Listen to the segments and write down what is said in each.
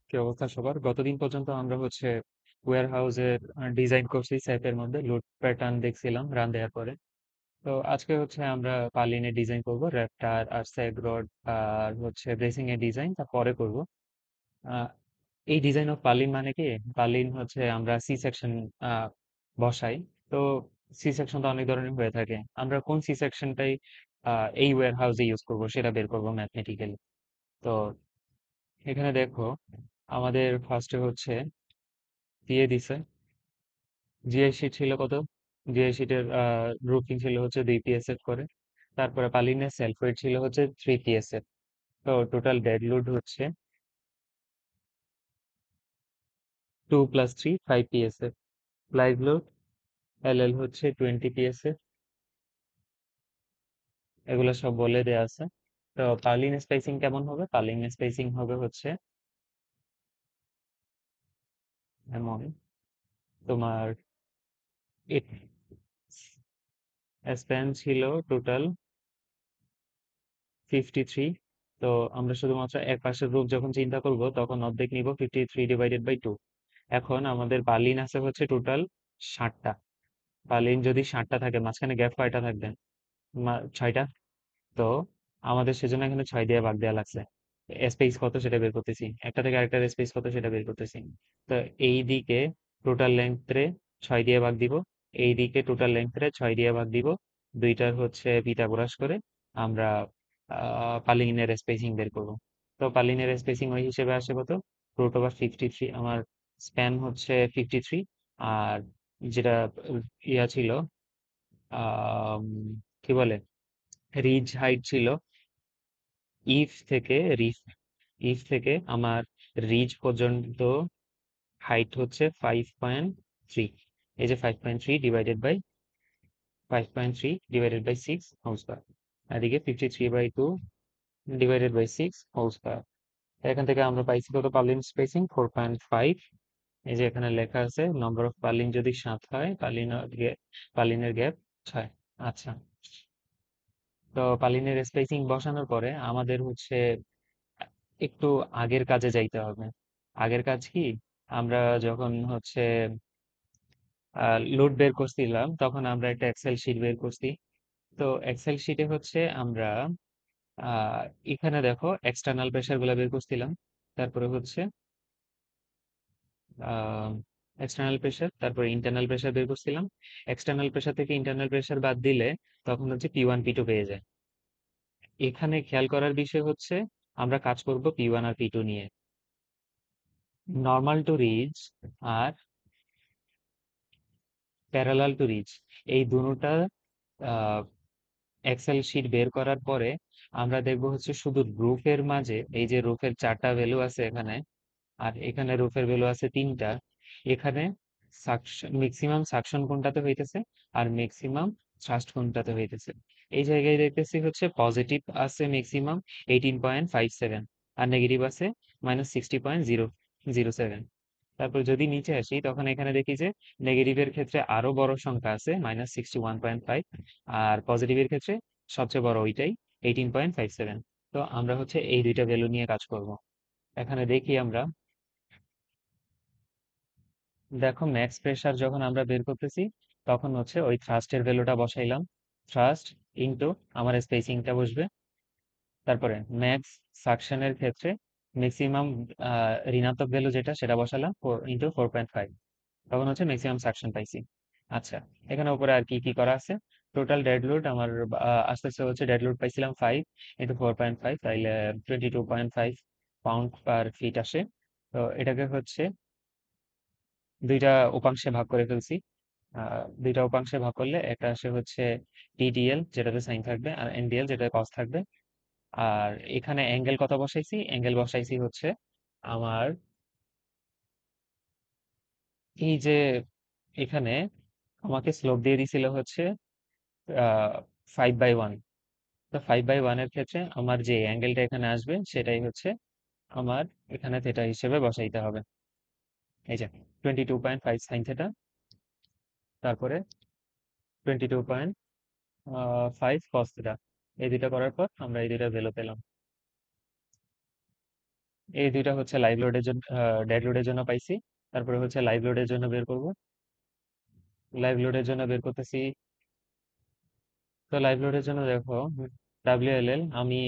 কি অবস্থা সবার? গতদিন পর্যন্ত আমরা ওয়্যার হাউসের ডিজাইন করছি, স্যাপের মধ্যে লোড প্যাটার্ন দেখছিলাম রান দেওয়ার পরে। তো আজকে আমরা পালিনের ডিজাইন করব, র্যাপটার আর স্যাগ রড আর ব্রেসিং এর ডিজাইন তা পরে করব। আহ, এই ডিজাইন অফ পালিন মানে কি, পালিন আমরা সি সেকশন বসাই। তো সি সেকশন তো অনেক ধরনের হয়ে থাকে, আমরা কোন সি সেকশনটাই এই ওয়্যার হাউসে ইউজ করব সেটা বের করবো ম্যাথমেটিক্যালি। তো এখানে দেখো, আমাদের ফার্স্টে দিয়ে দিছে জিআই শিট ছিল কত, জিআই শিটের রুফিং ছিল 2 PSF করে। তারপরে পালিনের সেলফ ওয়েট ছিল 3 PSF। তো total dead load 2 + 3 5 PSF। Live load LL 20 PSF। এগুলো সব বলে দেয়া আছে। তো পার্লিন স্পেসিং কেমন হবে? পার্লিন স্পেসিং হবে এমন, তোমার স্প্যান ছিল টোটাল 53। তো আমরা শুধুমাত্র এক পাশের রূপ যখন চিন্তা করব তখন অর্ধেক নিব, 53/2। এখন আমাদের বার্লিন আছে টোটাল 60টা। বার্লিন যদি 60টা থাকে, মাঝখানে গ্যাপ কয়টা থাকবে? 6টা। তো আমাদের সেজন্য এখানে 6 দিয়ে ভাগ দেওয়া লাগছে। স্পেস কত সেটা বের করতেছি, একটা থেকে আরেকটার স্পেস কত সেটা বের করতেছি। তো এই দিকে টোটাল লেন্থে 6 দিয়ে ভাগ দিব, এই দিকে টোটাল লেন্থে 6 দিয়ে ভাগ দিব। দুইটার পিথাগোরাস করে আমরা পালিনের স্পেসিং বের করব। তো পালিনের স্পেসিং ওই হিসেবে আসে কত, √53। আমার স্প্যান 53। আর যেটা ইয়া ছিল, আহ কি বলে, রিজ হাইট ছিল ইফ থেকে রিফ, ইফ থেকে আমার রিজ পর্যন্ত হাইট 5.3। এই যে 5.3 হোল স্কয়ার। এদিকে 53/2 ডিভাইডেড বাই 6 হোল স্কয়ার। এখান থেকে আমরা পাইছি কত, পার্লিন স্পেসিং 4.5। এই যে এখানে লেখা আছে নম্বর অফ পার্লিন যদি 7 হয়, পার্লিনের গ্যাপ 6। আচ্ছা, তো পার্লিনের স্পেসিং বসানোর পরে আমাদের একটু আগের কাজে যাইতে হবে। আগের কাজ কি, আমরা যখন লোড বের করছিলাম তখন আমরা একটা এক্সেল শিট বের করছি। তো এক্সেল শিটে আমরা আহ এখানে দেখো এক্সটার্নাল প্রেসার গুলা বের করছিলাম। তারপরে আহ এক্সটার্নাল প্রেসার, তারপরে ইন্টারনাল প্রেসার বের করছিলাম। এক্সটার্নাল প্রেসার থেকে ইন্টারনাল প্রেসার বাদ দিলে তখন P1 P2 পেয়ে যায়। এখানে খেয়াল করার বিষয় আমরা কাজ করব P1 আর P2 নিয়ে। নর্মাল টু রিজ আর প্যারালাল টু রিজ, এই দুটোটা এক্সেল শিট বের করার পরে আমরা দেখব শুধু রুফের মাঝে, এই যে রুফের 4টা ভ্যালু আছে এখানে, আর এখানে রুফের ভ্যালু আছে 3টা। এখানে ম্যাক্সিমাম সাকশন কোনটাতে হইতেছে আর ম্যাক্সিমাম থ্রাস্ট কোনটাতে হইতেছে। এই জায়গায় দেখতেছি পজিটিভ আছে ম্যাক্সিমাম 18.57, আর নেগেটিভ আছে -60.007। তারপর যদি নিচে আসি তখন এখানে দেখি যে নেগেটিভের ক্ষেত্রে আরো বড় সংখ্যা আছে -61.5, আর পজিটিভের ক্ষেত্রে সবচেয়ে বড় ওইটাই 18.57। তো আমরা এই দুইটা ভ্যালু নিয়ে কাজ করব। এখানে দেখি আমরা, দেখো ম্যাক্স প্রেসার যখন আমরা বের করতেছি তখন ওই থ্রাস্টের ভ্যালুটা বসাইলাম, থ্রাস্ট ইনটু আমার স্পেসিংটা বসবে। তারপরে ম্যাক্স সাকশনের ক্ষেত্রে ম্যাক্সিমাম ঋণাত্মক ভ্যালু যেটা সেটা বসালাম 4 × 4.5। তখন ম্যাক্সিমাম সাকশন পাইছি। আচ্ছা, এখানে উপরে আর কি কি করা আছে, টোটাল ডেড লোড আমার আসতেছে ডেড লোড পাইছিলাম 5 × 4.5, তাইলে 22.5 পাউন্ড পার ফিট আসে। তো এটাকে দুইটা উপাংশে ভাগ করে ফেলছি। দুইটা উপাংশে ভাগ করলে একটা আসে টিডিএল যেটাতে সাইন থাকবে, আর এনডিএল যেটাতে কস থাকবে। আর এখানে অ্যাঙ্গেল কত বসাইছি, অ্যাঙ্গেল বসাইছি আমার এই যে এখানে আমাকে স্লোপ দিয়ে দিছিল 5/1। তো 5/1 এর ক্ষেত্রে আমার যে অ্যাঙ্গেলটা এখানে আসবে সেটাই আমার এখানে থেটা হিসেবে বসাইতে হবে। এই যে 22.5 সাইন থেটা, তারপরে 22.5 কস থেটা। এই দুইটা করার পর আমরা এই দুইটা ভ্যালু পেলাম। এই দুইটা হচ্ছে লাইভ লোডের জন্য, ডেড লোডের জন্য পাইছি। তারপরে হচ্ছে লাইভ লোডের জন্য বের করব। লাইভ লোডের জন্য বের করতেছি। তো লাইভ লোডের জন্য দেখো, WLL আমি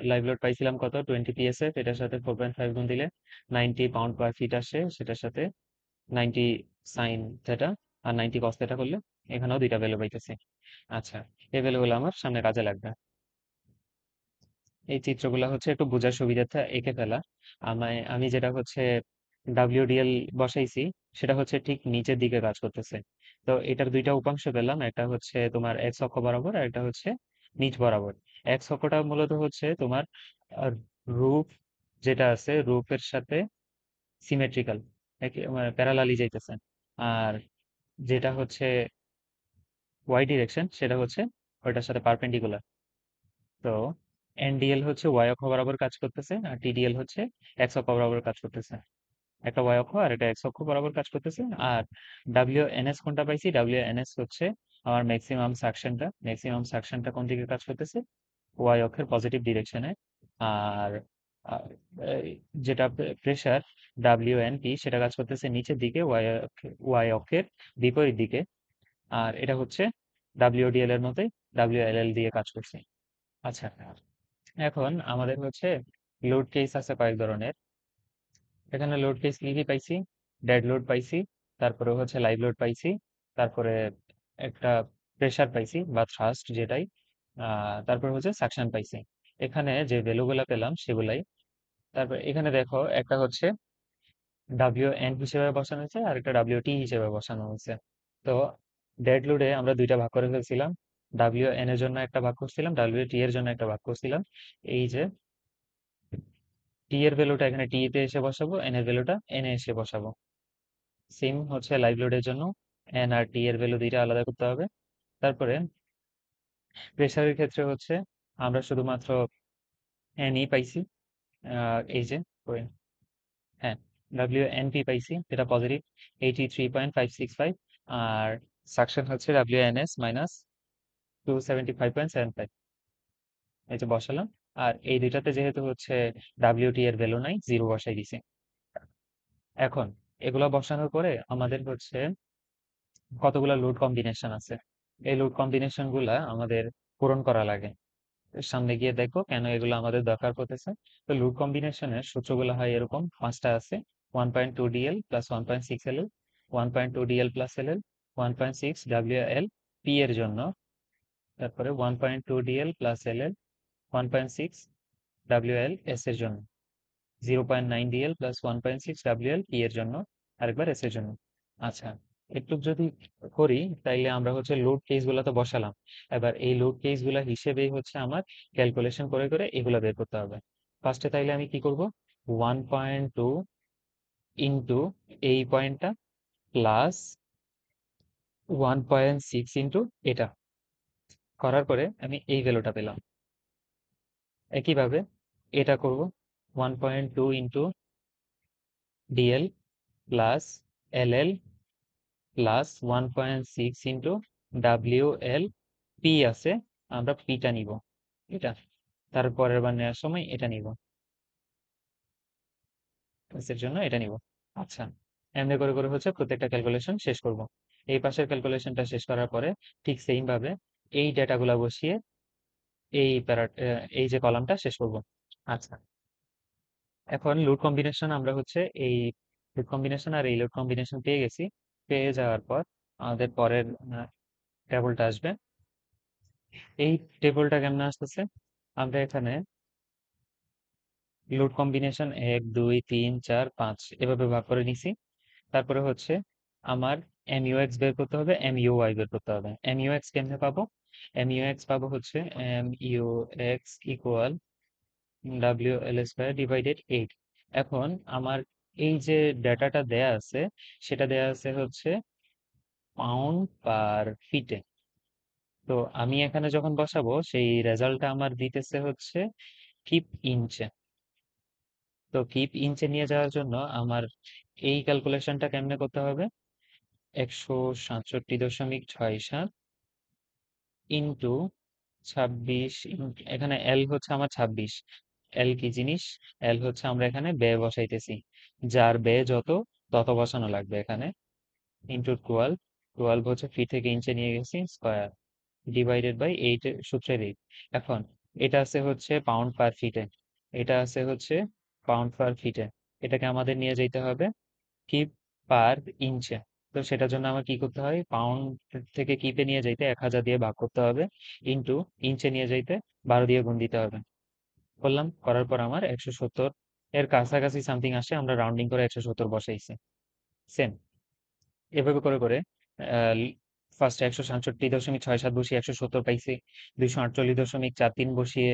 লাইভ লোড পাইছিলাম কত, 20 PSF, এটার সাথে 4.5 গুণ দিলে 90 পাউন্ড/ফিট আসে, সেটার সাথে 90 sin θ আর 90 cos θ করলে এখানেও দুইটা ভ্যালু পাইতেছি। আচ্ছা, এই ভ্যালুগুলো আমার সামনে কাজে লাগবে। এই চিত্রগুলো হচ্ছে একটু বোঝার সুবিধার্থে এঁকে ফেলা। আমি যেটা হচ্ছে WDL বসাইছি, সেটা হচ্ছে ঠিক নিচের দিকে কাজ করতেছে। তো এটার দুইটা উপাংশ পেলাম, একটা হচ্ছে তোমার এক্স অক্ষ বরাবর আর একটা হচ্ছে নিচ বরাবর। এক্স অক্ষটা মূলত হচ্ছে তোমার রূপ, যেটা আছে রূপের সাথে সিমেট্রিক্যাল, প্যারালালি যাইতেছে। আর যেটা হচ্ছে ওয়াই ডিরেকশন, সেটা হচ্ছে ওইটার সাথে পারপেন্ডিকুলার। তো NDL হচ্ছে ওয়াই অক্ষ বরাবর কাজ করতেছে আর TDL হচ্ছে এক্স অক্ষ বরাবর কাজ করতেছে। একটা ওয়াই অক্ষ আর একটা এক্স অক্ষ বরাবর কাজ করতেছে। আর WNS কোনটা পাইছি, WNS হচ্ছে আমার ম্যাক্সিমাম সাকশনটা কোন দিকে কাজ করতেছে, ওয়াই অক্ষের পজিটিভ ডিরেকশনে। আর আহ, এই যেটা প্রেসার WNP, সেটা কাজ করতেছে নিচের দিকে, ওয়াই অক্ষের বিপরীত দিকে। আর এটা হচ্ছে WDL এর মতোই, WLL দিয়ে কাজ করছে। আচ্ছা, এখন আমাদের হচ্ছে লোড কেস আছে কয়েক ধরনের। এখানে লোড কেস কি কি পাইছি, ডেড লোড পাইছি, তারপরে হচ্ছে লাইভ লোড পাইছি, তারপরে একটা প্রেসার পাইছি বা থ্রাস্ট যেটাই, তারপরে হচ্ছে সাকশন পাইছি। এখানে যে ভ্যালুগুলা পেলাম সেগুলাই। তারপর এখানে দেখো, একটা হচ্ছে WN হিসেবে বসানো হয়েছে আর একটা WT হিসেবে বসানো হয়েছে। তো ডেড লোডে আমরা দুইটা ভাগ করে ফেলছিলাম, WN এর জন্য একটা ভাগ করছিলাম, WT এর জন্য একটা ভাগ করছিলাম। এই যে টি এর ভ্যালুটা এখানে টি তে এসে বসাবো, এন এর ভ্যালুটা এন এ এসে বসাবো। সেম হচ্ছে লাইভ লোডের জন্য, এন আর টি এর ভ্যালু দুইটা আলাদা করতে হবে। তারপরে প্রেসারের ক্ষেত্রে হচ্ছে আমরা শুধুমাত্র এন ই পাইছি। এই যে ওই, হ্যাঁ, WNP পাইছি, যেটা পজিটিভ 83.565। আর সাকশন হচ্ছে WNS মাইনাস 275.75। এই যে বসালাম। আর এই দুইটাতে যেহেতু হচ্ছে WT এর ভ্যালু নাই, জিরো বসাই দিছি। এখন এগুলা বসানোর পরে আমাদের হচ্ছে কতগুলা লোড কম্বিনেশন আছে, এই লোড কম্বিনেশন গুলা আমাদের পূরণ করা লাগে। সামনে গিয়ে দেখবো কেন এগুলো আমাদের দরকার পড়তেছে। তো লোড কম্বিনেশনের সূত্রগুলো হয় এরকম, পাঁচটা আছে: 1.2 DL plus 1.6 LL, 1.2 DL plus LL, 1.6 WL P এর জন্য, তারপরে 1.2 DL plus LL, 1.6 WL S এর জন্য, 0.9 DL প্লাস 1.6 WL পি এর জন্য, আরেকবার এস এর জন্য। আচ্ছা, একটু যদি করি তাইলে আমরা হচ্ছে লোড কেস গুলা তো বসালাম। এবার এই লোড কেস গুলা হিসেবেই হচ্ছে আমার ক্যালকুলেশন করে করে এগুলা বের করতে হবে। ফার্স্টে তাইলে আমি কি করব, 1.2 ইন্টু এই পয়েন্টটা প্লাস 1.6 ইন্টু এটা করার পরে আমি এই ভ্যালুটা পেলাম। একইভাবে এটা করব, 1.2 into DL plus LL plus 1.6 into WL P আছে, আমরা পিটা নিব, এটা তারপরের বার নেওয়ার সময় এটা নিব, এর জন্য এটা নিব। আচ্ছা, এমনি করে করে হচ্ছে প্রত্যেকটা ক্যালকুলেশন শেষ করব। এই পাশের ক্যালকুলেশনটা শেষ করার পরে ঠিক সেম ভাবে এই ডেটাগুলা বসিয়ে এই এই যে কলামটা শেষ করব। আচ্ছা, এখন লোড কম্বিনেশন আমরা হচ্ছে এই লোড কম্বিনেশন আর এই লোড কম্বিনেশন পেয়ে গেছি। পেয়ে যাওয়ার পর আমাদের পরের টেবলটা আসবে। এই টেবলটা কেমনে আসতেছে, আমরা এখানে লোড কম্বিনেশন 1 2 3 4 5 এভাবে ভাগ করে নিছি। তারপরে হচ্ছে আমার MUX বের করতে হবে, MUY বের করতে হবে। MUX কেমনে পাবো, MUX পাবো হচ্ছে MUX ইকুয়াল WL² / 8। এখন আমার এই যে ডেটাটা দেয়া আছে, সেটা দেয়া আছে হচ্ছে পাউন্ড/ফিটে। তো আমি এখানে যখন বসাবো সেই রেজাল্টটা আমার দিতেছে হচ্ছে কিপ ইঞ্চে। তো কিপ ইঞ্চে নিয়ে যাওয়ার জন্য আমার এই ক্যালকুলেশনটা কেমনে করতে হবে, 167.67 ইন্টু 26, এখানে এল হচ্ছে আমার 26, এল কি জিনিস? এল হচ্ছে আমরা এখানে ব্যয় বসাইতেছি, যার ব্যয় যত তত বসানো লাগবে এখানে, ইন্টু 12। 12 হচ্ছে ফিট থেকে ইঞ্চে নিয়ে গেছি স্কয়ার, ডিভাইডেড বাই 8 এর সূত্রের 8। এখন এটা আছে হচ্ছে পাউন্ড পার ফিটে, এটা আছে হচ্ছে পাউন্ড পার ফিটে, এটাকে আমাদের নিয়ে যেতে হবে কি পার ইঞ্চে। তো সেটার জন্য আমার কি করতে হয়, পাউন্ড থেকে কিপে নিয়ে যাইতে 1000 দিয়ে ভাগ করতে হবে, ইন্টু ইঞ্চে নিয়ে যাইতে 12 দিয়ে গুণ দিতে হবে। করলাম, করার পর আমার 170 এর কাছাকাছি সামথিং আসে, আমরা রাউন্ডিং করে 170 বসাইছি। সেম এভাবে করে করে ফার্স্ট 167.67 বসিয়ে 170 পাইছি, 248.43 বসিয়ে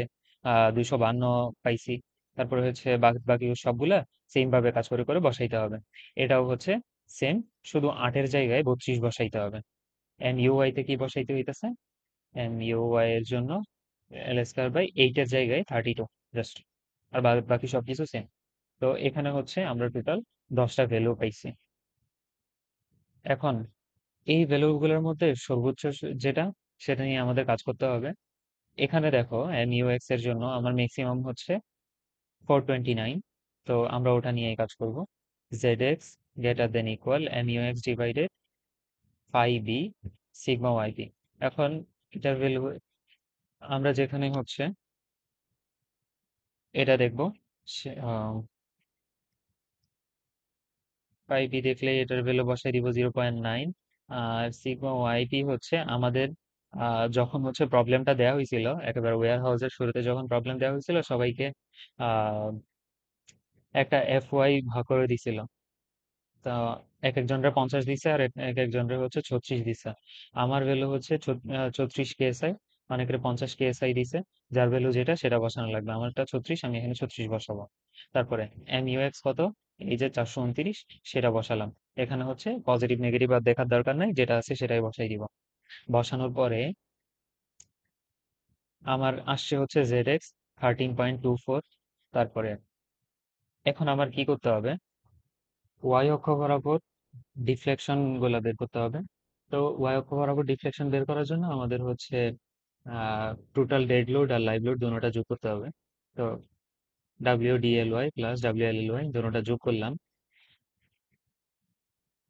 252 পাইছি। তারপরে হচ্ছে বাকি বাকি সবগুলা সেম ভাবে কাজ করে করে বসাইতে হবে। এটাও হচ্ছে সেম, শুধু 8 এর জায়গায় 32 বসাইতে হবে। এম ইউ তে কি বসাইতে হইতেছে, এম ইউ এর জন্য এল স্কয়ার বাই 8 এর জায়গায় 32 জাস্ট, আর বাকি সবকিছু সেম। তো এখানে হচ্ছে আমরা টোটাল 10টা ভ্যালু পাইছি। এখন এই ভ্যালুগুলোর মধ্যে সর্বোচ্চ যেটা, সেটা নিয়ে আমাদের কাজ করতে হবে। এখানে দেখো MUX এর জন্য আমার ম্যাক্সিমাম হচ্ছে 429, তো আমরা ওটা নিয়ে কাজ করব। ZX greater than equal MUX divided phi B sigma YB. এখন এটার ভ্যালু আমরা যেখানে হচ্ছে এটা দেখবো, ফাই বি দেখলে এটার ভ্যালু বসাই দিব 0.9। আর সিগমা ওয়াইপি হচ্ছে আমাদের যখন হচ্ছে প্রবলেমটা দেওয়া হয়েছিল একেবারে ওয়্যার হাউসের শুরুতে, যখন প্রবলেম দেওয়া হয়েছিল সবাইকে আহ একটা FY ভাগ করে দিছিল। তা এক একজনের 50 দিছে আর এক একজনের হচ্ছে 36 দিছে। আমার ভ্যালু হচ্ছে 36 KSI, অনেকের 50 KSI দিছে, যার ভ্যালু যেটা সেটা বসানো লাগবে। আমারটা 36, আমি এখানে 36 বসাবো। তারপরে MUX কত, এই যে 429, সেটা বসালাম। এখানে হচ্ছে পজিটিভ নেগেটিভ আর দেখার দরকার নাই, যেটা আছে সেটাই বসাই দিব। বসানোর পরে আমার আসছে হচ্ছে ZX 13.24। তারপরে এখন আমার কি করতে হবে, ওয়াই অক্ষ বরাবর ডিফ্লেকশন গুলা বের করতে হবে। তো ওয়াই অক্ষ বরাবর ডিফ্লেকশন বের করার জন্য আমাদের হচ্ছে টোটাল ডেড লোড আর লাইভ লোড দুটোটা যোগ করতে হবে। তো WDLY প্লাস WLLY দুটোটা যোগ করলাম,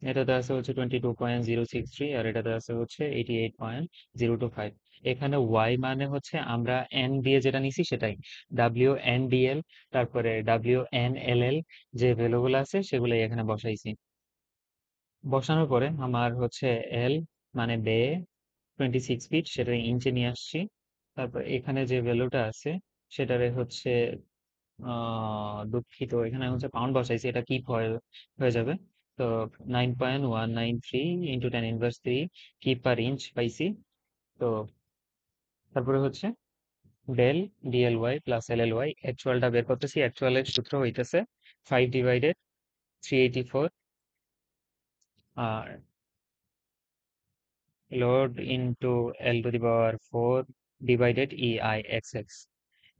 এটাতে আছে হচ্ছে 22.063 আর এটাতে আছে হচ্ছে 88.025। এখানে ওয়াই মানে হচ্ছে আমরা এন দিয়ে যেটা নিছি সেটাই, WNDL, তারপরে WNLL, যে ভ্যালুগুলো আছে সেগুলোই এখানে বসাইছি। বসানোর পরে আমার হচ্ছে এল মানে বে 26 ফিট, সেটা ইঞ্চে নিয়ে আসছি। তারপর এখানে যে ভ্যালুটা আছে সেটারে হচ্ছে দুঃখিত, এখানে হচ্ছে পাউন্ড বসাইছি, এটা কিপ হয়ে হয়ে যাবে। তো 9.193 ইন্টু 10⁻³ কিপ পার ইঞ্চ পাইছি। তো তারপরে হচ্ছে ডেল ডিএলওয়াই প্লাস এলএলওয়াই, অ্যাকচুয়ালটা বের করতেছি। অ্যাকচুয়ালের সূত্র হইতেছে 5/384 আর load into L⁴ divided EIXX।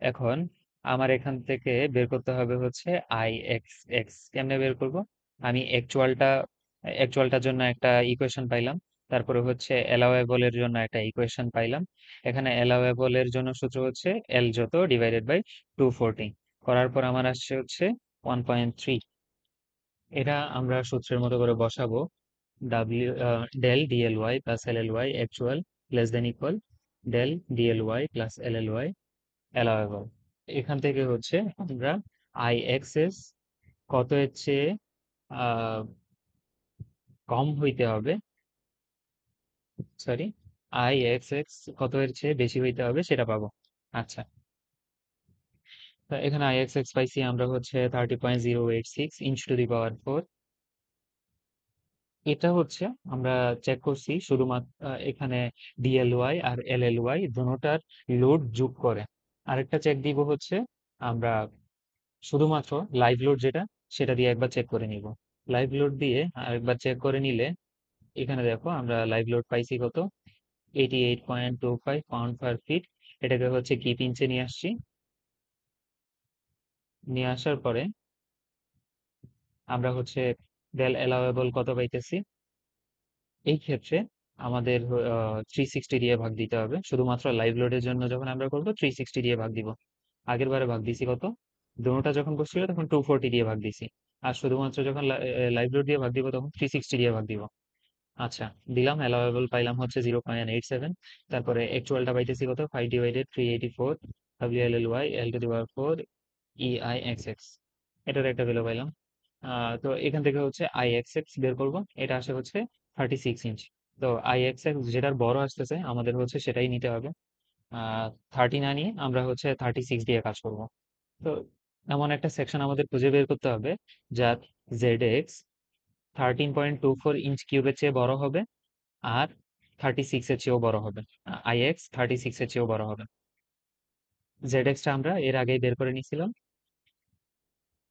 এখন আমার এখান থেকে বের করতে হবে হচ্ছে IXX। কেমনে বের করব, আমি অ্যাকচুয়ালটার জন্য একটা ইকুয়েশন পাইলাম, তারপরে হচ্ছে অ্যালাওয়েবল এর জন্য একটা ইকুয়েশন পাইলাম। এখানে অ্যালাওয়েবল এর জন্য সূত্র হচ্ছে এল যত ডিভাইডেড বাই 240, করার পর আমার আসছে হচ্ছে 1.3। এটা আমরা সূত্রের মতো করে বসাবো। Del DLY plus LLY actual less than equal del DLY plus LLY allowable. এখান থেকে হচ্ছে আমরা IXS কত এর চেয়ে আহ, কম হইতে হবে, সরি, IXX কত এর চেয়ে বেশি হইতে হবে সেটা পাবো। আচ্ছা, তো এখানে IXX পাইছি আমরা হচ্ছে 30.086 × 10⁴। এটা হচ্ছে আমরা চেক করছি শুধুমাত্র এখানে ডিএলওয়াই আর এলএলওয়াই দুটোটার লোড যোগ করে। আরেকটা চেক দিব হচ্ছে আমরা শুধুমাত্র লাইভ লোড যেটা, সেটা দিয়ে একবার চেক করে নিব। লাইভ লোড দিয়ে আরেকবার চেক করে নিলে এখানে দেখো আমরা লাইভ লোড পাইছি কত, 88.25 পাউন্ড পার ফিট। এটাকে হচ্ছে কিপ ইঞ্চে নিয়ে আসছি, নিয়ে আসার পরে আমরা হচ্ছে ডেল অ্যালাওয়েবল কত পাইতেছি। এই ক্ষেত্রে আমাদের 360 দিয়ে ভাগ দিতে হবে, শুধুমাত্র লাইভ লোডের জন্য যখন আমরা করবো 360 দিয়ে ভাগ দিব। আগের বারে ভাগ দিছি কত, দুটোটা যখন করছিল তখন 240 দিয়ে ভাগ দিছি। আর শুধুমাত্র যখন লাইভ লোড দিয়ে ভাগ দিব তখন 360 দিয়ে ভাগ দিব। আচ্ছা, দিলাম অ্যালাউয়েবল পাইলাম হচ্ছে 0.87। তারপরে অ্যাকচুয়ালটা পাইতেছি কত, 5/384 WLLY L⁴ EIXX, এটার একটা ভ্যালু পাইলাম। তো এখান থেকে হচ্ছে IXX বের করব, এটা আসে হচ্ছে 36 ইঞ্চ। তো IXX যেটার বড় আসতেছে আমাদের হচ্ছে সেটাই নিতে হবে। 30 না নিয়ে আমরা হচ্ছে 36 দিয়ে কাজ করব। তো এমন একটা সেকশন আমাদের খুঁজে বের করতে হবে যার ZX 13.24 ইঞ্চ কিউবের চেয়ে বড় হবে, আর 36 এর চেয়েও বড় হবে, IX 36 এর চেয়েও বড় হবে। ZX টা আমরা এর আগেই বের করে নিয়েছিলাম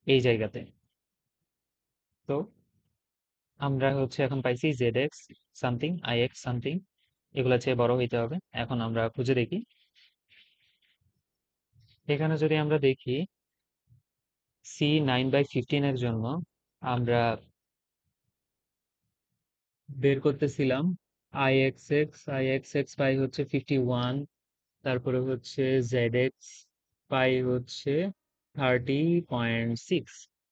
এই জায়গাতে। তো আমরা হচ্ছে এখন পাইছি ZX সামথিং, IX সামথিং, এগুলা চেয়ে বড় হইতে হবে। এখন আমরা খুঁজে দেখি, এখানে যদি আমরা দেখি C9/15 এর জন্য আমরা বের করতেছিলাম IXX পাই হচ্ছে 51, তারপরে হচ্ছে ZX পাই হচ্ছে 30.6,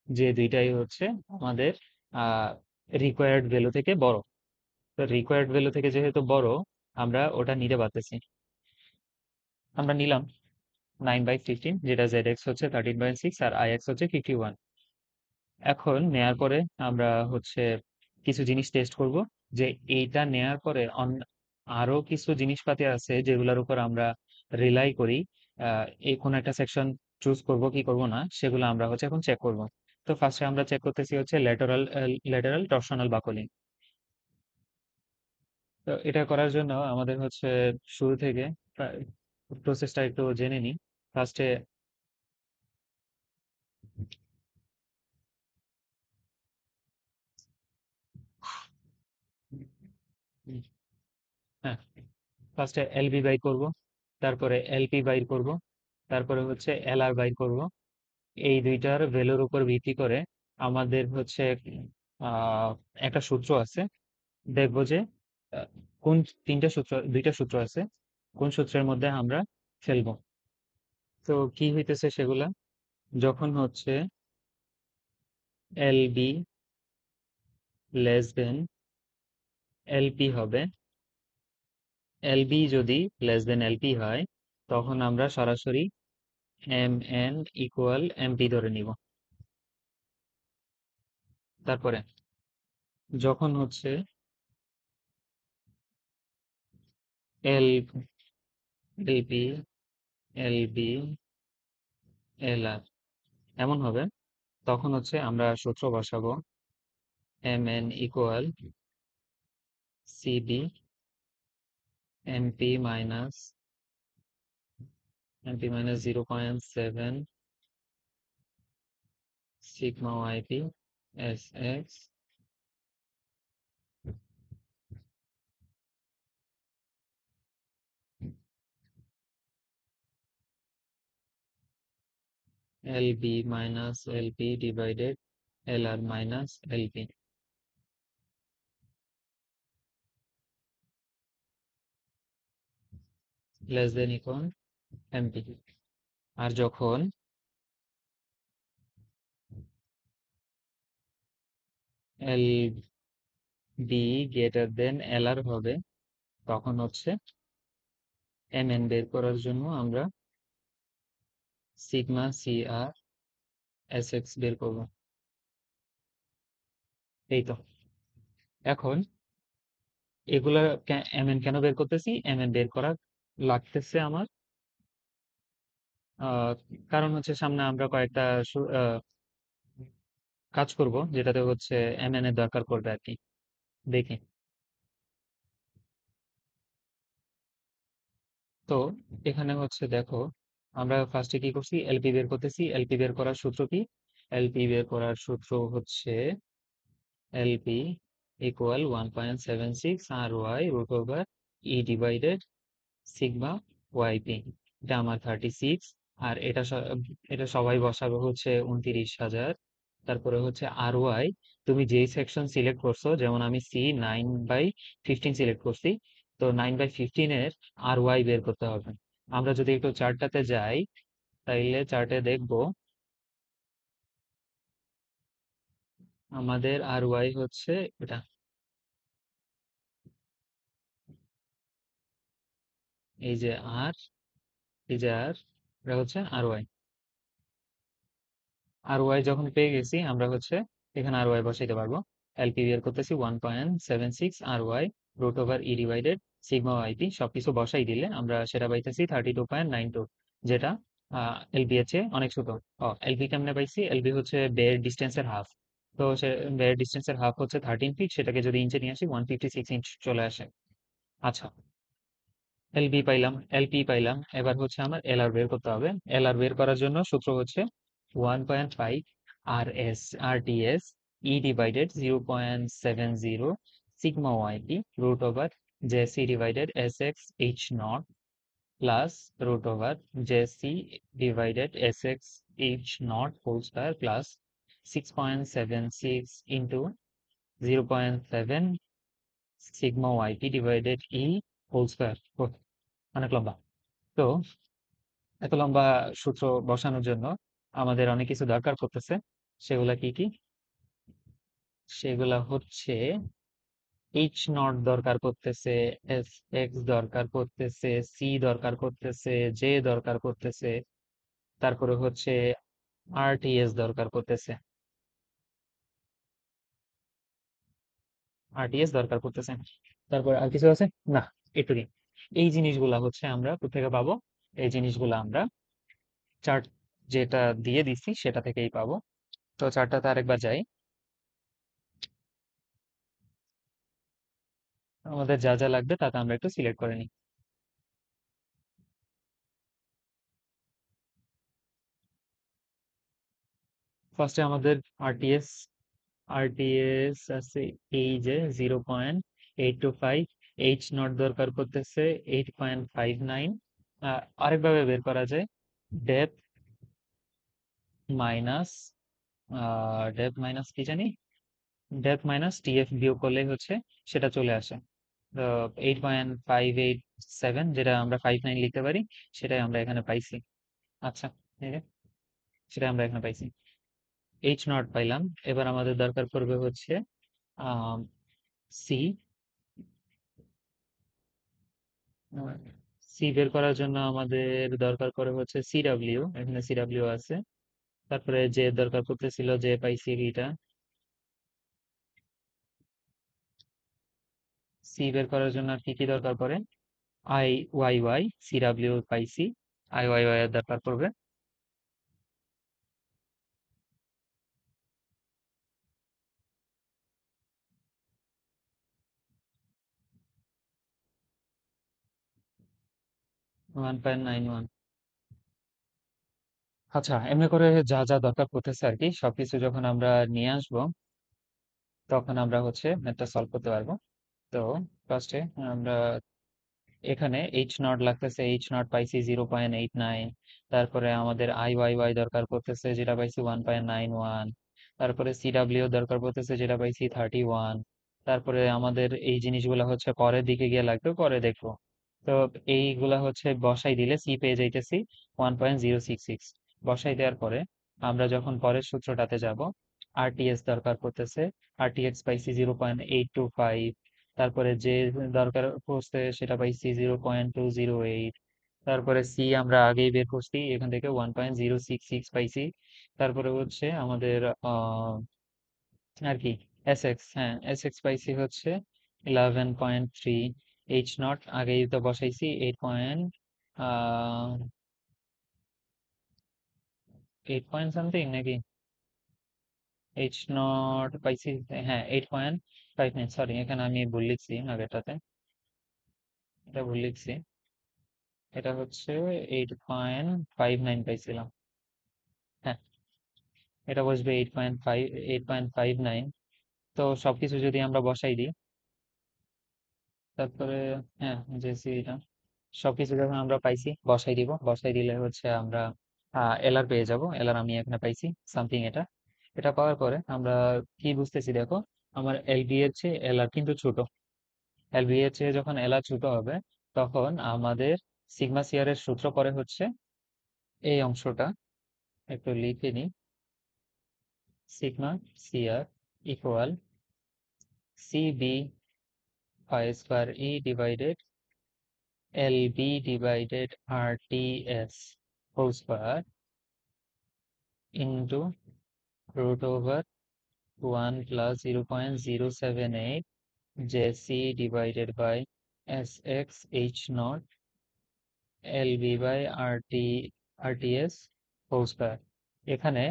যে দুইটাই হচ্ছে আমাদের আহ রিকোয়ার্ড ভ্যালু থেকে বড়। তো রিকোয়ার্ড ভ্যালু থেকে যেহেতু বড়, আমরা ওটা নিতে পারতেছি। আমরা নিলাম 9/15, যেটা ZX হচ্ছে 13.6 আর IX হচ্ছে 51। এখন নেয়ার পরে আমরা হচ্ছে কিছু জিনিস টেস্ট করব, যে এইটা নেয়ার পরে আরো কিছু জিনিসপাতি আছে যেগুলোর উপর আমরা রিলাই করি, এই কোনো একটা সেকশন চুজ করব কি করব না, সেগুলো আমরা হচ্ছে এখন চেক করব। তো ফার্স্টে আমরা চেক করতেছি হচ্ছে ল্যাটারাল টরশনাল বাকলিং। তো এটা করার জন্য আমাদের হচ্ছে শুরু থেকে প্রসেসটা একটু জেনে নিই। ফার্স্টে, হ্যাঁ, ফার্স্টে এলবি বাই করব, তারপরে এলপি বাইর করব, তারপরে হচ্ছে এলআর বাইর করব। এই দুইটার ভ্যালুর উপর ভিত্তি করে আমাদের হচ্ছে আহ একটা সূত্র আছে, দেখবো যে আহ, কোন দুইটা সূত্র আছে, কোন সূত্রের মধ্যে আমরা ফেলবো। তো কি হইতেছে সেগুলা, যখন হচ্ছে এলবি লেস দেন এলপি হবে, এলবি যদি লেস দেন এলপি হয়, তখন আমরা সরাসরি এম এন ইকুয়াল এমপি ধরে নিব। তারপরে যখন হচ্ছে এল এলপি এলবি এলআর এমন হবে, তখন হচ্ছে আমরা সূত্র বসাবো M N equal CB MP minus 0.7 sigma YP S X LB minus LP divided LR minus LP less than equal MP. আর যখন L B greater than LR হবে, তখন হচ্ছে এম এন বের করার জন্য আমরা sigma C R S X বের করবো। এই তো, এখন এগুলা এম এন কেন বের করতেছি, এম এন বের করা লাগতেছে আমার আহ, কারণ হচ্ছে সামনে আমরা কয়েকটা কাজ করব যেটাতে হচ্ছে এম এন এর দরকার পড়বে আর কি। দেখি, তো এখানে হচ্ছে দেখো, আমরা ফার্স্টে কি করছি, এলপি বের করতেছি। এলপি বের করার সূত্র কি, এলপি বের করার সূত্র হচ্ছে LP equal 1.76 R Y root over E divided sigma YP. এটা আমার 36, আর এটা সবাই বসাবে হচ্ছে 29,000। তারপরে হচ্ছে আর ওয়াই, তুমি যেই সেকশন সিলেক্ট করছো, যেমন আমি C9/15 সিলেক্ট করছি, তো 9/15 এর আর ওয়াই বের করতে হবে। আমরা যদি একটু চার্টটাতে যাই, তাইলে চার্টে দেখবো আমাদের আর ওয়াই হচ্ছে এটা, এই যে আর, এই যে আর, এটা হচ্ছে আর ওয়াই। আর ওয়াই যখন পেয়ে গেছি আমরা হচ্ছে এখানে আর ওয়াই বসাইতে পারবো। এলপি বের করতেছি 1.76 R Y root over E divided sigma YP, সবকিছু বসাই দিলে আমরা সেটা পাইতেছি 32.92, যেটা এলবি এর চেয়ে অনেক ছোট। এলবি কেমনে পাইছি? এলবি হচ্ছে বের ডিস্টেন্সের হাফ। তো সে বের ডিস্টেন্সের হাফ হচ্ছে 13 ফিট, সেটাকে যদি ইঞ্চে নিয়ে আসি 156 ইঞ্চ চলে আসে। আচ্ছা, এলবি পাইলাম, এলপি পাইলাম, এবার হচ্ছে আমার এলআর বের করতে হবে। এলআর বের করার জন্য সূত্র হচ্ছে 1.5 R S R T S E divided 0.70 sigma YP root over J C divided S X H not plus root over J C divided S X H not whole square plus 6.76 into 0.7 sigma YP divided E whole square. অনেক লম্বা। তো এত লম্বা সূত্র বসানোর জন্য আমাদের অনেক কিছু দরকার পড়তেছে। সেগুলা কি কি? সেগুলা হচ্ছে এইচ নট দরকার পড়তেছে, এস এক্স দরকার পড়তেছে, সি দরকার পড়তেছে, জে দরকার পড়তেছে, তারপরে হচ্ছে আরটিএস দরকার পড়তেছে, আরটিএস দরকার পড়তেছে। তারপর আর কিছু আছে? না, এটুকুই। এই জিনিসগুলা হচ্ছে আমরা কোথেকে পাবো? এই জিনিসগুলা আমরা চার্ট যেটা দিয়ে দিছি সেটা থেকেই পাবো। তো চার্টটাতে আরেকবার যাই। আমাদের যা যা লাগবে তাতে আমরা একটু সিলেক্ট করে নিই। ফার্স্টে আমাদের আরটিএস, আরটিএস আছে এই যে 0.825, এইচ নট দরকার করতেছে 8.59। আরেকভাবে বের করা যায়, ডেপথ মাইনাস, ডেপথ মাইনাস কি জানি, ডেপথ মাইনাস টিএফ বিয়োগ করলেই হচ্ছে সেটা চলে আসে। তো 8.587, যেটা আমরা 59 লিখতে পারি, সেটাই আমরা এখানে পাইছি। আচ্ছা, এই যে, সেটা আমরা এখানে পাইছি। এইচ নট পাইলাম। এবার আমাদের দরকার পড়বে হচ্ছে সি। সি বের করার জন্য আমাদের দরকার করে হচ্ছে সিডাব্লিউ, এখানে সিডাব্লিউ আছে। তারপরে যে দরকার করতেছিল, যে পাইছি এটা। সি বের করার জন্য আর কি কি দরকার পড়ে? আই ওয়াই ওয়াই, সিডাব্লিউ পাইছি, আই ওয়াই ওয়াই এর দরকার পড়বে 1.91। আচ্ছা, এমনি করে যা যা দরকার পড়তেছে আর কি সবকিছু যখন আমরা নিয়ে আসবো, তখন আমরা হচ্ছে ম্যাথটা সলভ করতে পারবো। তো ফার্স্টে আমরা এখানে এইচ নট লাগতেছে, এইচ নট পাইছি 0.89। তারপরে আমাদের আই ওয়াই ওয়াই দরকার পড়তেছে, যেটা পাইছি 1.91। তারপরে সিডাব্লিউ দরকার পড়তেছে, যেটা পাইছি 31। তারপরে আমাদের এই জিনিসগুলো হচ্ছে পরের দিকে গিয়ে লাগবে, পরে দেখবো। তো এইগুলা হচ্ছে বসাই দিলে সি পেয়ে যাইতেছি 1.066। বসাই দেওয়ার পরে আমরা যখন পরের সূত্রটাতে যাব, আরটিএস দরকার পড়তেছে, আরটিএক্স পাইছি 0.825। তারপরে যে দরকার পড়ছে সেটা পাইছি 0.208। তারপরে সি আমরা আগেই বের করছি, এখান থেকে 1.066 পাইছি। তারপরে হচ্ছে আমাদের আর কি এস এক্স, হ্যাঁ এস এক্স পাইছি হচ্ছে 11.3। এইচ নট আগেই তো বসাইছি 8 সামথিং নাকি, এইচ নট পাইছি, হ্যাঁ 8.59। সরি, এখানে আমি ভুল লিখছি, আগেরটাতে এটা ভুল লিখছি। এটা হচ্ছে 8.59 পাইছিলাম। হ্যাঁ, এটা বসবে 8.59। তো সবকিছু যদি আমরা বসাই দিই, তারপরে হ্যাঁ যে এটা সবকিছু যখন আমরা পাইছি বসাই দিব, বসাই দিলে হচ্ছে আমরা এলআর পেয়ে যাব। এলআর আমি এখানে পাইছি সামথিং এটা। এটা পাওয়ার পরে আমরা কি বুঝতেছি দেখো, আমার এলবি এর চেয়ে এলআর কিন্তু ছোট। এলবি এর চেয়ে যখন এলআর ছোট হবে, তখন আমাদের সিগমা সিআর এর সূত্র পরে হচ্ছে এই অংশটা একটু লিখে নিই। Sigma CR equal CB pi square E divided LB divided RTS whole square into root over 1 plus 0.078 JC divided by SX H naught LB by RTS whole square। এখানে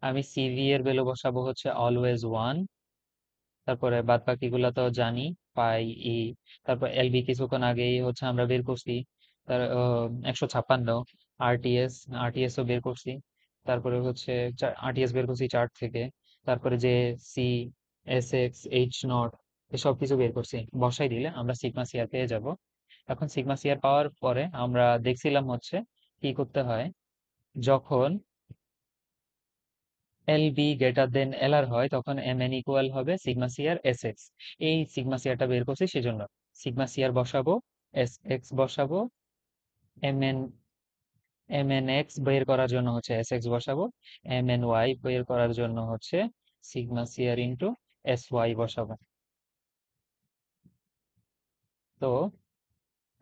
আমি CV এর ভ্যালু বসাবো হচ্ছে অলওয়েজ 1, তারপরে বাদ বাকিগুলো তো জানি, পাই ই, তারপর এলবি কিছুক্ষণ আগেই হচ্ছে আমরা বের করছি, তার 156, আরটিএস আরটিএস ও বের করছি, তারপরে হচ্ছে আরটিএস বের করছি চার্ট থেকে, তারপরে যে C S X H naught এসব কিছু বের করছি, বসাই দিলে আমরা সিগমা সিআর পেয়ে যাব। এখন সিগমা সিআর পাওয়ার পরে আমরা দেখছিলাম হচ্ছে কি করতে হয় যখন এল বি গ্রেটার দেন এল আর হয়, তখন এম এন ইকুয়াল হবে সিগমা সিআর এস এক্স। এই সিগমা সিআরটা বের করছি, সেজন্য সিগমা সিআর বসাবো, এস এক্স বসাবো, M N M N X বের করার জন্য হচ্ছে এস এক্স বসাবো, এম এন ওয়াই বের করার জন্য হচ্ছে sigma CR into S Y বসাবো। তো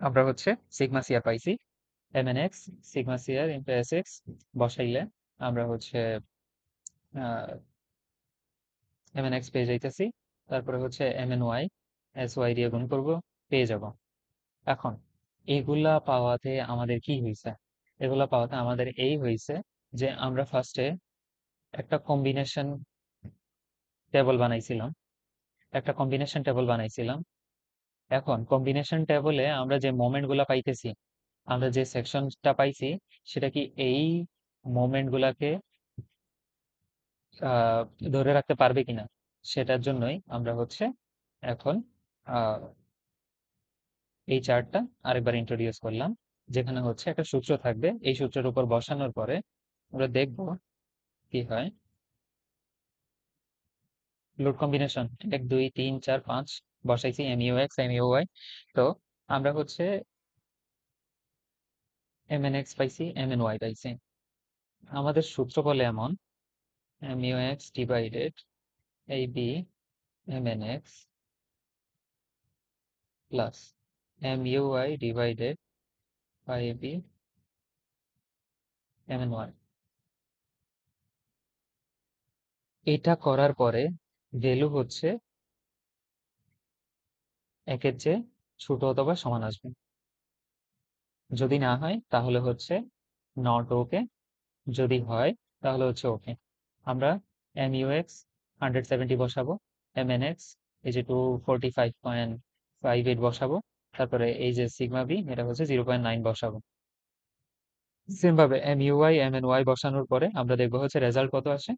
আমরা হচ্ছে সিগমা সিআর পাইছি, M N X sigma CR into S X বসাইলে আমরা হচ্ছে এম এন এক্স পেয়ে যাইতেছি, তারপরে হচ্ছে M N Y S Y দিয়ে গুণ করবো, পেয়ে যাব। এখন এগুলা পাওয়াতে আমাদের কি হয়েছে? এগুলা পাওয়াতে আমাদের এই হয়েছে যে আমরা ফার্স্টে একটা কম্বিনেশন টেবল বানাইছিলাম, এখন কম্বিনেশন টেবলে আমরা যে মোমেন্ট গুলা পাইতেছি, আমরা যে সেকশনটা পাইছি, সেটা কি এই মোমেন্ট গুলাকে আহ ধরে রাখতে পারবে কিনা, সেটার জন্যই আমরা হচ্ছে এখন আহ এই চার্টটা আরেকবার ইন্ট্রোডিউস করলাম, যেখানে হচ্ছে একটা সূত্র থাকবে, এই সূত্রের উপর বসানোর পরে আমরা দেখব কি হয়। লোড কম্বিনেশন 1 2 3 4 5 বসাইছি, M U X M U Y. তো আমরা হচ্ছে এম এন এক্স পাইছি, এম এন ওয়াই পাইছি। আমাদের সূত্র বলে এমন, এম ইউ এক্স ডিভাইডেড এই B M N X plus M U Y divided by B M N Y. এটা করার পরে ভ্যালু হচ্ছে একের চেয়ে ছোট অথবা সমান আসবে, যদি না হয় তাহলে হচ্ছে নট ওকে, যদি হয় তাহলে হচ্ছে ওকে। আমরা এম ইউ এক্স 170 বসাবো, এম এন এক্স এই যে 245.58 বসাবো, তারপরে এই যে সিগমা বি এটা হচ্ছে 0.9 বসাবো। সেম ভাবে M U Y M N Y বসানোর পরে আমরা দেখবো হচ্ছে রেজাল্ট কত আসে।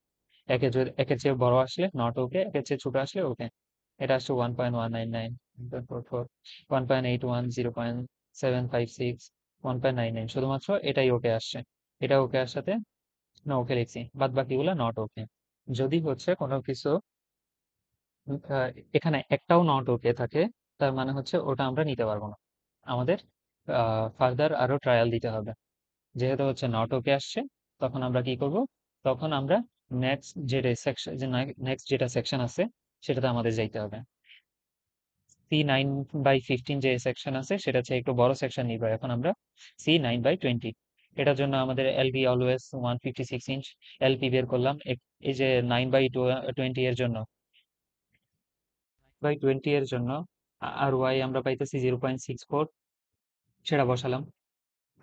একের চেয়ে বড় আসলে নট ওকে, একের চেয়ে ছোট আসলে ওকে। এটা আসছে 1.199, 1.44, 1.81, 0.756, 1.99, শুধুমাত্র এটাই ওকে আসছে। এটা ওকে আসাতে না ওকে লিখছি, বাদ বাকিগুলো নট ওকে। যদি হচ্ছে কোনো কিছু আহ, এখানে একটাও নট ওকে থাকে, তার মানে হচ্ছে ওটা আমরা নিতে পারবো না, আমাদের ফার্দার আরো ট্রায়াল দিতে হবে। যেহেতু হচ্ছে নট ওকে আসছে, তখন আমরা কি করব, তখন আমরা নেক্সট যেটা সেকশন আছে সেটাতে আমাদের যাইতে হবে। C9/15 যে সেকশন আছে সেটা হচ্ছে একটু বড় সেকশন নিব এখন আমরা, C9/20। এটার জন্য আমাদের এলপি অলওয়েজ 156 ইঞ্চ এলপি বের করলাম। এই যে 9/20 এর জন্য, 9/20 এর জন্য আর ওয়াই আমরা পাইতেছি 0.64, সেটা বসালাম।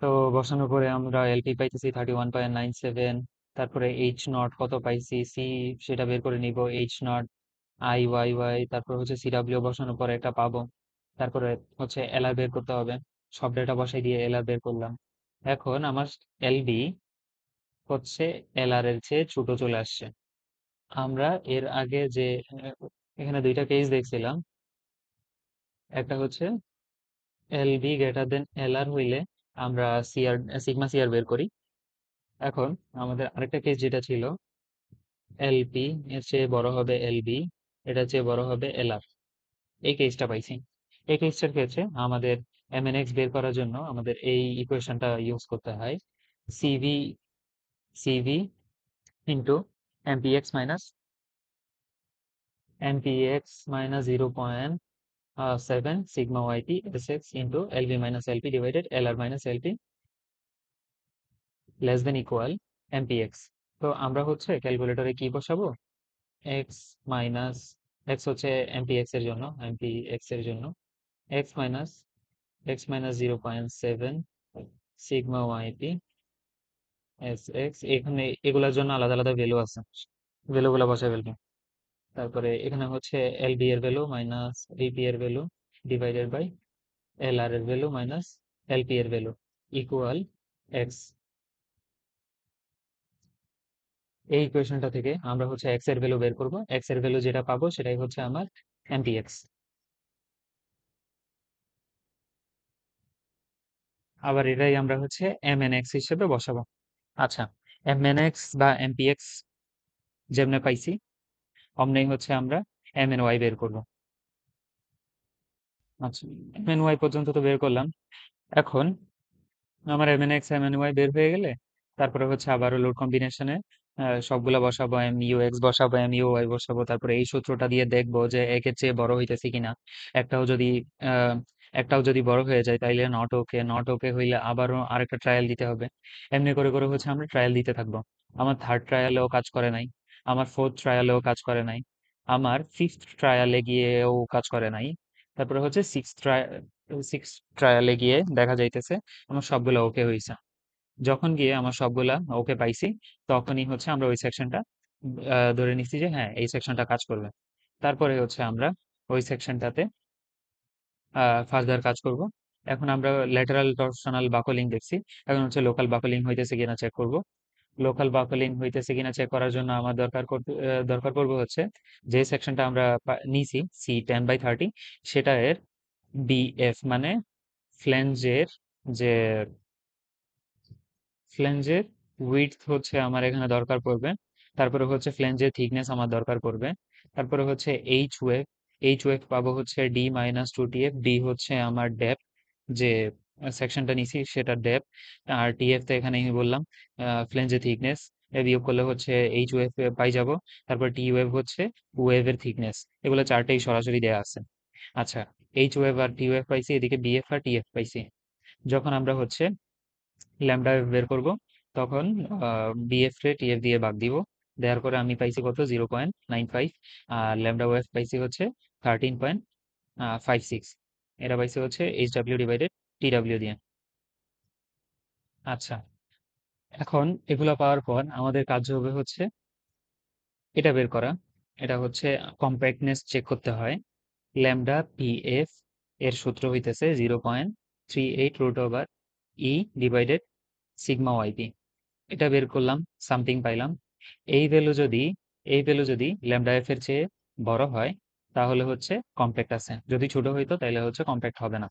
তো বসানোর পরে আমরা এলপি পাইতেছি 31.97, তারপরে এইচ নট কত পাইছি, সি সেটা বের করে নিব, H naught I Y Y, তারপর হচ্ছে সিডাব্লিউ বসানোর পরে একটা পাবো, তারপরে হচ্ছে এলআর বের করতে হবে, সব ডেটা বসাই দিয়ে এলআর বের করলাম। এখন আমার এলবি হচ্ছে এলআর এর চেয়ে ছোট চলে আসছে। আমরা এর আগে যে এখানে দুইটা কেস দেখছিলাম, একটা হচ্ছে এলবি গ্রেটার দেন এলআর হইলে আমরা সিআর সিগমা সিআর বের করি। এখন আমাদের আরেকটা কেস যেটা ছিল, এলপি এর চেয়ে বড় হবে এলবি, এটা চেয়ে বড় হবে এলআর, এই কেসটা পাইছি। এই কেসটার ক্ষেত্রে আমাদের এমএনএক্স বের করার জন্য আমাদের এই ইকুয়েশনটা ইউজ করতে হয়। CV CV into MPX minus 0.7 sigma yp sx into lv minus lp divided lr minus lp less than equal mpx। তো আমরা হচ্ছে ক্যালকুলেটরে কি বসাবো, x মাইনাস x হচ্ছে mpx এর জন্য, x minus 0.7 sigma YP S x, এখানে এগুলোর জন্য আলাদা আলাদা ভ্যালু আছে, ভ্যালুগুলো বসাই ফেলবো। তারপরে এখানে হচ্ছে এলবি এর ভ্যালু মাইনাস ভিপি এর ভ্যালু ডিভাইডেড বাই এল আর এর ভ্যালু মাইনাস এলপি এর ভ্যালু ইকুয়াল এক্স। এই ইকুয়েশনটা থেকে আমরা হচ্ছে এক্স এর ভ্যালু বের করব, এক্স এর ভ্যালু যেটা পাবো সেটাই হচ্ছে আমার এমপিএক্স। আবার এটাই আমরা হচ্ছে এম এন এক্স হিসেবে বসাবো। আচ্ছা, এম এন এক্স বা এমপিএক্স যেমনে পাইছি অমনি হচ্ছে আমরা এম এন ওয়াই বের করবো। আচ্ছা, এম এন ওয়াই পর্যন্ত তো বের করলাম। এখন আমার M N X M N Y বের হয়ে গেলে তারপরে হচ্ছে আবারও লোড কম্বিনেশনে সবগুলা বসাবো, এম ইউ এক্স বসাবো, এম ইউ ওয়াই বসাবো, তারপরে এই সূত্রটা দিয়ে দেখবো যে একের চেয়ে বড় হইতেছে কিনা। একটাও যদি আহ একটাও যদি বড় হয়ে যায় তাইলে নট ওকে, নট ওকে হইলে আবারও আরেকটা ট্রায়াল দিতে হবে। এমনি করে করে হচ্ছে আমরা ট্রায়াল দিতে থাকবো। আমার থার্ড ট্রায়ালেও কাজ করে নাই, আমার ফোর্থ ট্রায়ালেও কাজ করে নাই, আমার ফিফথ ট্রায়ালে গিয়েও কাজ করে নাই, তারপরে হচ্ছে সিক্স ট্রায়ালে গিয়ে দেখা যাইতেছে আমার সবগুলা ওকে হয়েছে। যখন গিয়ে আমার সবগুলা ওকে পাইছি তখনই হচ্ছে আমরা ওই সেকশনটা ধরে নিচ্ছি যে হ্যাঁ এই সেকশনটা কাজ করবে। তারপরে হচ্ছে আমরা ওই সেকশনটাতে ফার্দার কাজ করব। এখন আমরা ল্যাটারাল টরশনাল বাকলিং দেখছি, এখন হচ্ছে লোকাল বাকলিং হইতেছে কিনা চেক করব। লোকাল বাকলিং হইতেছে কিনা চেক করার জন্য আমার দরকার পড়বে হচ্ছে যে সেকশনটা আমরা নিছি C10/30 সেটা এর বিএফ মানে ফ্ল্যাঞ্জের যে ফ্ল্যাঞ্জের উইডথ হচ্ছে আমার এখানে দরকার পড়বে। তারপরে হচ্ছে ফ্ল্যাঞ্জের থিকনেস আমার দরকার পড়বে। তারপরে হচ্ছে এইচ ওয়েভ পাবো হচ্ছে D-2TF, ডি হচ্ছে আমার ডেপথ, যে সেকশনটা নিছি সেটা ডেপথ। আর টিএফ তো এখানে আমি বললাম ফ্ল্যাঞ্জের থিকনেস, বিয়োগ করলে হচ্ছে এইচ ওয়েভ পাই যাব। তারপর টি ওয়েভ হচ্ছে ওয়েভের থিকনেস। এগুলো চারটেই সরাসরি দেয়া আছে। আচ্ছা, এইচ ওয়েভ আর টি ওয়েভ পাইছি, এদিকে বিএফ আর টিএফ পাইছি। যখন আমরা হচ্ছে ল্যামডা বের করব তখন বিএফ রে টিএফ দিয়ে ভাগ দিব, দেওয়ার পরে আমি পাইছি কত 0.95, আর ল্যামডা ওয়েভ পাইছি হচ্ছে 13.56, এটা পাইছি হচ্ছে এইচডাব্লিউ ডিভাইডেড টিডাব্লিউ দিয়ে। আচ্ছা, এখন এগুলো পাওয়ার পর আমাদের কাজ হবে হচ্ছে এটা বের করা। এটা হচ্ছে কম্প্যাক্টনেস চেক করতে হয়। ল্যামডা পিএফ এর সূত্র হইতেছে 0.38 √/e ডিভাইডেড সিগমা ওয়াইপি। এটা বের করলাম, সামথিং পাইলাম। এই ভ্যালু যদি এই ভ্যালু যদি ল্যামডা এফ এর চেয়ে বড় হয় তাহলে হচ্ছে কম্প্যাক্ট আছে, যদি ছোট হইতো তাহলে হচ্ছে কম্প্যাক্ট হবে না।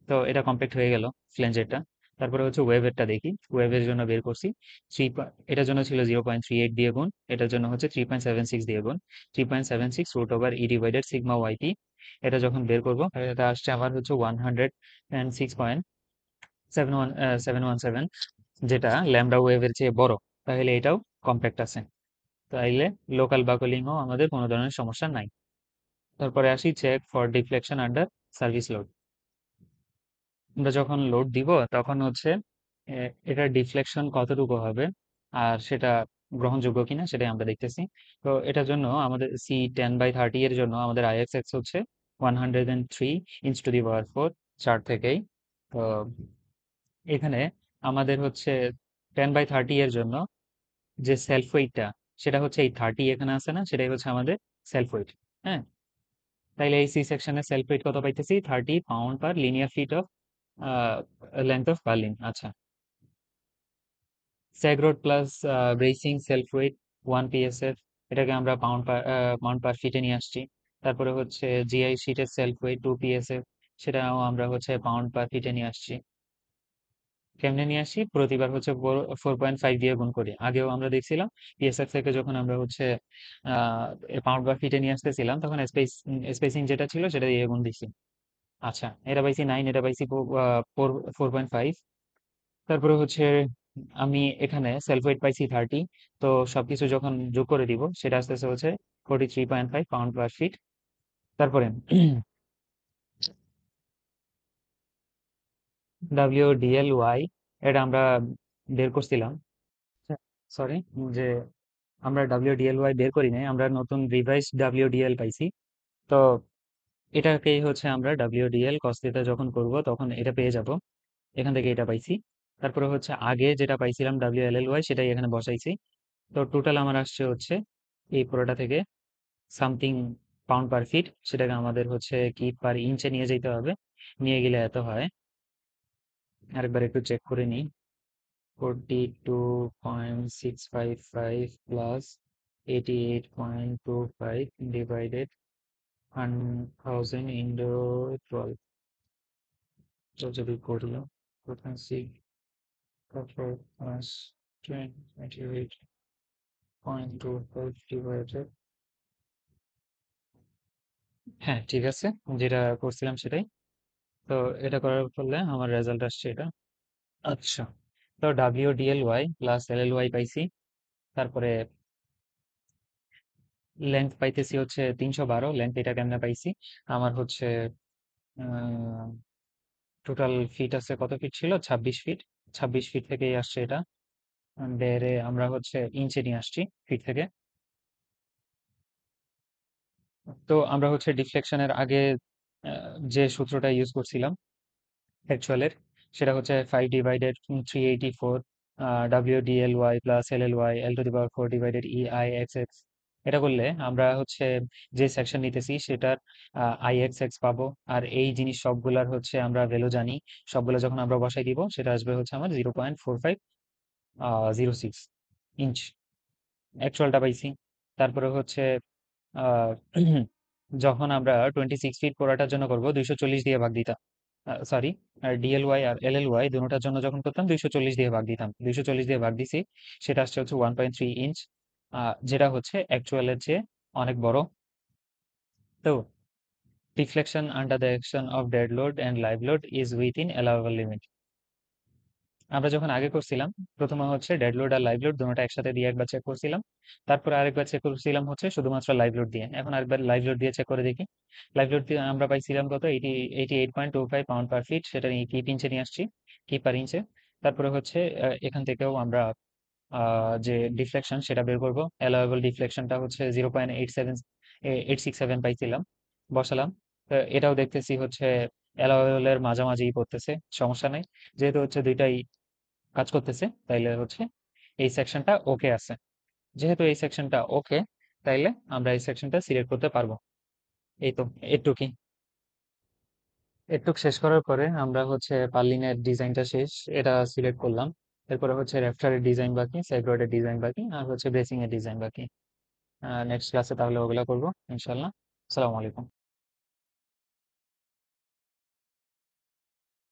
তো এটা কম্প্যাক্ট হয়ে গেল ফ্ল্যাঞ্জেরটা। তারপরে হচ্ছে ওয়েভেরটা দেখি, ওয়েভের জন্য বের করছি থ্রি, এটার জন্য ছিল 0.38 দিয়ে গুণ, এটার জন্য হচ্ছে 3.76 দিয়ে গুণ। 3.76 √/e ডিভাইডেড সিগমা ওয়াইপি, এটা যখন বের করবো এটা আসছে আমার হচ্ছে 106.717, যেটা ল্যামডা ওয়েভের চেয়ে বড়। তাহলে এটাও কম্প্যাক্ট আছে, তাইলে লোকাল বাকলিংও আমাদের কোনো ধরনের সমস্যা নাই। তারপরে আসি check for deflection under service load. আমরা যখন লোড দিব তখন হচ্ছে এটার ডিফ্লেকশন কতটুকু হবে আর সেটা গ্রহণযোগ্য কিনা সেটাই আমরা দেখতেছি। তো এটার জন্য আমাদের C10/30 এর জন্য আমাদের IXX হচ্ছে 103 × 10⁴ চার থেকেই। তো এখানে আমাদের হচ্ছে 10/30 এর জন্য যে সেলফ ওয়েটটা সেটা হচ্ছে এই 30 এখানে আছে না, সেটাই হচ্ছে আমাদের সেলফ ওয়েট। হ্যাঁ, তাইলে এই সি সেকশনের সেলফ ওয়েট কত পাইতেছি, 30 pound/linear feet of length of বার্লিন। আচ্ছা, sag rod plus bracing self weight 1 psf, এটাকে আমরা পাউন্ড পার ফিটে নিয়ে আসছি। তারপরে হচ্ছে জিআই শিটের সেলফ ওয়েট 2 psf, সেটাও আমরা হচ্ছে পাউন্ড পার ফিটে নিয়ে আসছি। কেমনে নিয়ে আসি, প্রতিবার হচ্ছে 4.5 দিয়ে গুণ করি। আগেও আমরা দেখছিলাম পিএসএফ থেকে যখন আমরা হচ্ছে পাউন্ড বা ফিটে নিয়ে আসতেছিলাম তখন স্পেসিং যেটা ছিল সেটা দিয়ে গুণ দিছি। আচ্ছা, এটা পাইছি 9, এটা পাইছি 4.5। তারপরে হচ্ছে আমি এখানে সেলফ ওয়েট পাইছি 30। তো সবকিছু যখন যোগ করে দিব সেটা আসতেছে হচ্ছে 43.5 পাউন্ড পার ফিট। তারপরে WDLY এটা আমরা বের করছিলাম। সরি, যে আমরা WDLY বের করি নাই, আমরা নতুন রিভাইজ WDL পাইছি। তো এটাকেই হচ্ছে আমরা WDL cos থিটা যখন করব তখন এটা পেয়ে যাব, এখান থেকে এটা পাইছি। তারপরে হচ্ছে আগে যেটা পাইছিলাম WLLY সেটাই এখানে বসাইছি। তো টোটাল আমার আসছে হচ্ছে এই পুরোটা থেকে সামথিং পাউন্ড পার ফিট, সেটাকে আমাদের হচ্ছে কি পার ইঞ্চে নিয়ে যেতে হবে। নিয়ে গেলে এত হয়, আরেকবার একটু চেক করে নিই। 42.655 প্লাস 88.25 ডিভাইডেড 1000 into 12। তো যদি করি 4.6, তারপর প্লাস 28.25 ডিভাইডেড, হ্যাঁ ঠিক আছে, যেটা করছিলাম সেটাই। তো এটা করার ফলে আমার রেজাল্ট আসছে এটা। আচ্ছা, তো WDLY প্লাস LLY পাইছি। তারপরে লেন্থ পাইতেছি হচ্ছে 312। লেন্থ এটা কেমনে পাইছি, আমার হচ্ছে টোটাল ফিট আছে, কত ফিট ছিল, 26 ফিট। 26 ফিট থেকেই আসছে এটা। বেড়ে আমরা হচ্ছে ইঞ্চে নিয়ে আসছি ফিট থেকে। তো আমরা হচ্ছে ডিফ্লেকশনের আগে যে সূত্রটা ইউজ করছিলাম অ্যাকচুয়ালের, সেটা হচ্ছে 5/384 WDLY plus LLY L⁴ divided EIXX। এটা করলে আমরা হচ্ছে যে সেকশন নিতেছি সেটার IXX পাবো। আর এই জিনিস সবগুলার হচ্ছে আমরা ভ্যালু জানি, সবগুলো যখন আমরা বসাই দিব সেটা আসবে হচ্ছে আমার 0.4506 ইঞ্চ অ্যাকচুয়ালটা পাইছি। তারপরে হচ্ছে আহ, যখন আমরা 26 ফিট পোড়াটার জন্য করব 240 দিয়ে ভাগ দিতাম, সরি, DLY আর LLY দুটোটার জন্য যখন করতাম 240 দিয়ে ভাগ দিতাম, 240 দিয়ে ভাগ দিছি, সেটা আসছে হচ্ছে 1.3 ইঞ্চ, যেটা হচ্ছে অ্যাকচুয়ালের চেয়ে অনেক বড়। তো deflection under the action of dead load and live load is within allowable limit। আমরা যখন আগে করছিলাম প্রথমে হচ্ছে ডেড লোড আর লাইভ লোড দুটোটা একসাথে দিয়ে একবার চেক করছিলাম। তারপরে আরেকবার চেক করছিলাম হচ্ছে শুধুমাত্র লাইভ লোড দিয়ে। এখন আরেকবার লাইভ লোড দিয়ে চেক করে দেখি। লাইভ লোড দিয়ে আমরা পাইছিলাম কত, 88.25 পাউন্ড পার ফিট, সেটা নিয়ে কিপ ইঞ্চে নিয়ে আসছি, কিপ পার ইঞ্চে। তারপরে হচ্ছে এখান থেকেও আমরা যে ডিফ্লেকশন সেটা বের করবো। অ্যালাউয়েবল ডিফ্লেকশনটা হচ্ছে 0.867 পাইছিলাম, বসালাম। এটাও দেখতেছি হচ্ছে অ্যালাউয়েবলের মাঝামাঝি পড়তেছে, সমস্যা নাই। যেহেতু হচ্ছে দুইটাই কাজ করতেছে তাইলে হচ্ছে এই সেকশনটা ওকে আছে। যেহেতু এই সেকশনটা ওকে, তাইলে আমরা এই সেকশনটা সিলেক্ট করতে পারবো। এই তো, এটুকুই। এটুক শেষ করার পরে আমরা হচ্ছে পার্লিনের ডিজাইনটা শেষ, এটা সিলেক্ট করলাম। এরপরে হচ্ছে র্যাফটারের ডিজাইন বাকি, সাইডবোর্ডের ডিজাইন বাকি, আর হচ্ছে ব্রেসিং এর ডিজাইন বাকি। নেক্সট ক্লাসে তাহলে ওগুলা করবো ইনশাল্লাহ। আসসালামু আলাইকুম।